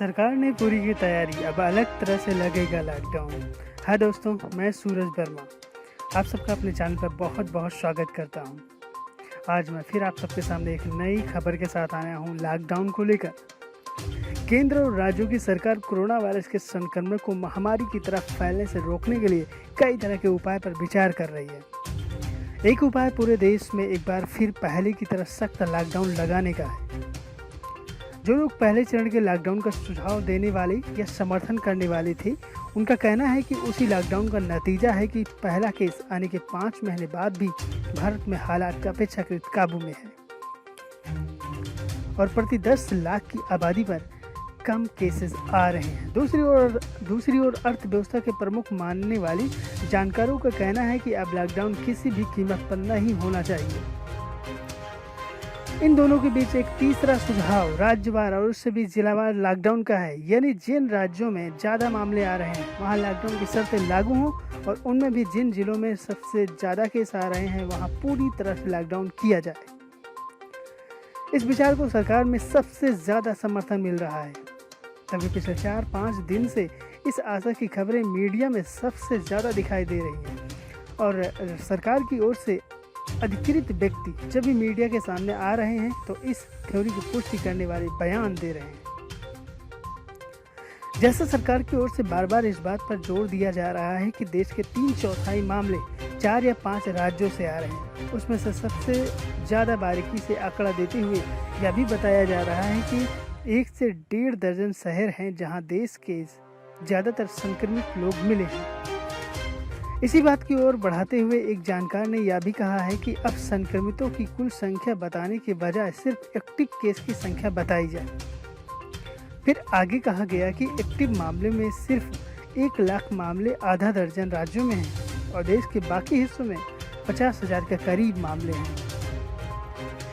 सरकार ने पूरी की तैयारी, अब अलग तरह से लगेगा लॉकडाउन। हाय दोस्तों, मैं सूरज वर्मा आप सबका अपने चैनल पर बहुत बहुत स्वागत करता हूं। आज मैं फिर आप सबके सामने एक नई खबर के साथ आया हूं लॉकडाउन को लेकर। केंद्र और राज्यों की सरकार कोरोना वायरस के संक्रमण को महामारी की तरफ फैलने से रोकने के लिए कई तरह के उपाय पर विचार कर रही है। एक उपाय पूरे देश में एक बार फिर पहले की तरह सख्त लॉकडाउन लगाने का है। जो लोग पहले चरण के लॉकडाउन का सुझाव देने वाले या समर्थन करने वाले थे, उनका कहना है कि उसी लॉकडाउन का नतीजा है कि पहला केस आने के 5 महीने बाद भी भारत में हालात अपेक्षाकृत काबू में है और प्रति 10 लाख की आबादी पर कम केसेस आ रहे हैं। दूसरी ओर अर्थव्यवस्था के प्रमुख मानने वाली जानकारों का कहना है कि अब लॉकडाउन किसी भी कीमत पर नहीं होना चाहिए। इन दोनों के बीच एक तीसरा सुझाव राज्यवार और उससे भी जिलावार लॉकडाउन का है, यानी जिन राज्यों में ज़्यादा मामले आ रहे हैं वहां लॉकडाउन की शर्तें लागू हों और उनमें भी जिन जिलों में सबसे ज़्यादा केस आ रहे हैं वहां पूरी तरह से लॉकडाउन किया जाए। इस विचार को सरकार में सबसे ज़्यादा समर्थन मिल रहा है। तभी पिछले 4-5 दिन से इस आशा की खबरें मीडिया में सबसे ज़्यादा दिखाई दे रही हैं और सरकार की ओर से अधिकृत व्यक्ति जब भी मीडिया के सामने आ रहे हैं तो इस थ्योरी की पुष्टि करने वाले बयान दे रहे हैं। जैसा सरकार की ओर से बार बार इस बात पर जोर दिया जा रहा है कि देश के 3/4 मामले 4 या 5 राज्यों से आ रहे हैं। उसमें से सबसे ज़्यादा बारीकी से आंकड़ा देते हुए यह भी बताया जा रहा है कि 1 से 1.5 दर्जन शहर हैं जहां देश के ज़्यादातर संक्रमित लोग मिले हैं। इसी बात की ओर बढ़ाते हुए एक जानकार ने यह भी कहा है कि अब संक्रमितों की कुल संख्या बताने के बजाय सिर्फ एक्टिव केस की संख्या बताई जाए। फिर आगे कहा गया कि एक्टिव मामले में सिर्फ 1 लाख मामले आधा दर्जन राज्यों में हैं और देश के बाकी हिस्सों में 50,000 के करीब मामले हैं।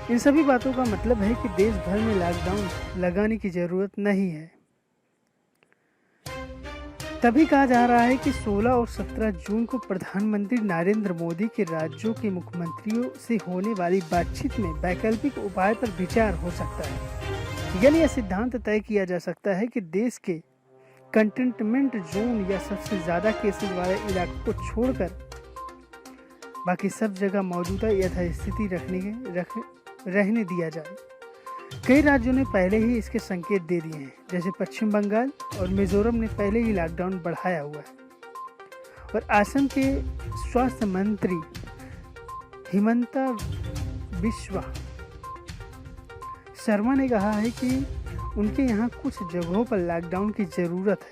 इन सभी बातों का मतलब है कि देश भर में लॉकडाउन लगाने की जरूरत नहीं है। तभी कहा जा रहा है कि 16 और 17 जून को प्रधानमंत्री नरेंद्र मोदी के राज्यों के मुख्यमंत्रियों से होने वाली बातचीत में वैकल्पिक उपाय पर विचार हो सकता है। यानी यह सिद्धांत तय किया जा सकता है कि देश के कंटेनमेंट जोन या सबसे ज़्यादा केसेस वाले इलाकों को छोड़कर बाकी सब जगह मौजूदा यथास्थिति रहने दिया जाए। कई राज्यों ने पहले ही इसके संकेत दे दिए हैं, जैसे पश्चिम बंगाल और मिजोरम ने पहले ही लॉकडाउन बढ़ाया हुआ है और असम के स्वास्थ्य मंत्री हिमंता बिस्वा शर्मा ने कहा है कि उनके यहाँ कुछ जगहों पर लॉकडाउन की ज़रूरत है।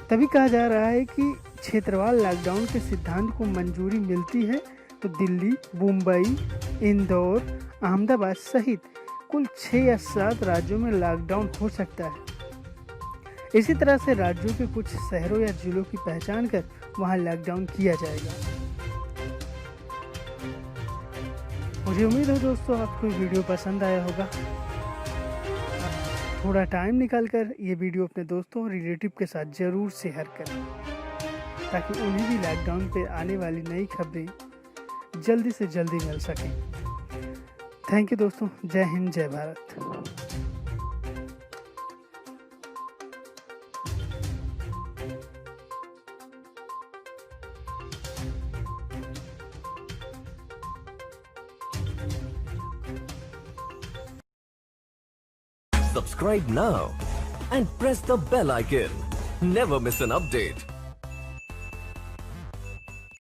तभी कहा जा रहा है कि क्षेत्रवार लॉकडाउन के सिद्धांत को मंजूरी मिलती है तो दिल्ली, मुंबई, इंदौर, अहमदाबाद सहित कुल 6 या 7 राज्यों में लॉकडाउन हो सकता है। इसी तरह से राज्यों के कुछ शहरों या जिलों की पहचान कर वहां लॉकडाउन किया जाएगा। मुझे उम्मीद है दोस्तों आपको वीडियो पसंद आया होगा। थोड़ा टाइम निकालकर ये वीडियो अपने दोस्तों और रिलेटिव के साथ ज़रूर शेयर करें ताकि उन्हें भी लॉकडाउन पर आने वाली नई खबरें जल्दी से जल्दी मिल सकें। थैंक यू दोस्तों। जय हिंद, जय Bharat. Subscribe now and press the bell icon. Never miss an update.